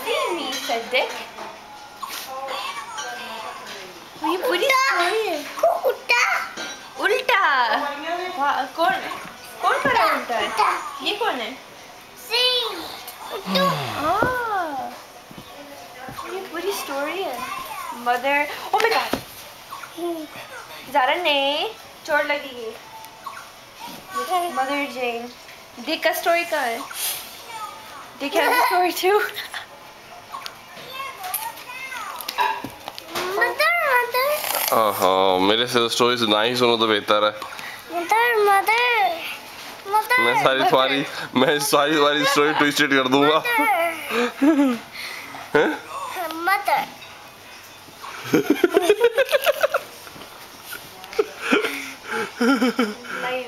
see me, said Dick. ये पूरी story है। उल्टा उल्टा कौन कौन पढ़ा उल्टा है? ये कौन है? हाँ, ये पूरी स्टोरी है। Mother, oh my God, Zara नहीं, चोट लगेगी। मदर जेन, डिक का स्टोरी कहाँ है? Dick has a story too. हाँ, मेरे से स्टोरी ना ही सुनो तो बेहतर है। मैं सारी तुम्हारी स्टोरी ट्विस्टेड कर दूंगा। नहीं